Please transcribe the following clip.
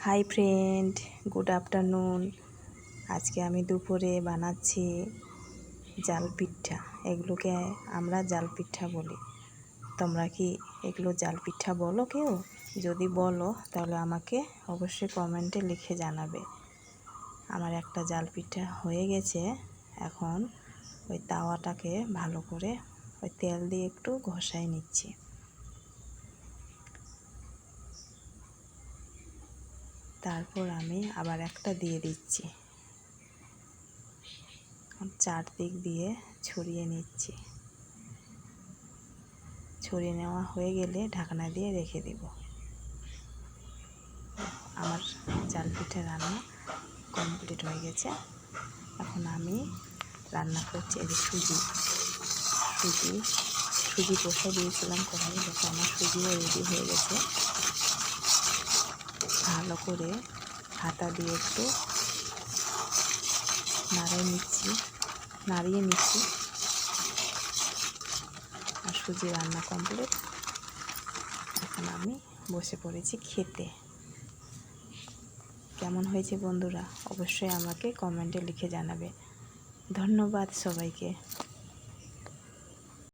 Hi friend, good afternoon. আজকে আমি দুপুরে বানাচ্ছি জাল পিঠা। এগুলোকে আমরা জাল পিঠা বলি। তোমরা কি এগুলো জাল পিঠা বলো কেউ? যদি বলো তাহলে আমাকে অবশ্যই কমেন্টে লিখে জানাবে। আমার একটা জাল পিঠা হয়ে গেছে। এখন ওই তাওয়াটাকে ভালো করে ওই তেল দিয়ে একটু ঘষাই নিচ্ছি। তারপর আমি আবার একটা দিয়ে দিচ্ছি। চারদিক দিয়ে ছড়িয়ে নিচ্ছি। ছড়িয়ে নেওয়া হয়ে গেলে ঢাকনা দিয়ে রেখে দেব। আমার জাল পিঠা রান্না কমপ্লিট হয়ে গেছে। এখন আমি রান্না করছি এই যে সুজি কষা দিয়েছিলাম কড়াইয়ে। দেখো আমার সুজিও রেডি হয়ে গেছে। ভালো করে হাতা দিয়ে একটু নাড়িয়ে নিচ্ছি। আর সুজি রান্না কমপ্লিট। এখন আমি বসে পড়েছি খেতে। কেমন হয়েছে বন্ধুরা? অবশ্যই আমাকে কমেন্টে লিখে জানাবে। ধন্যবাদ সবাইকে।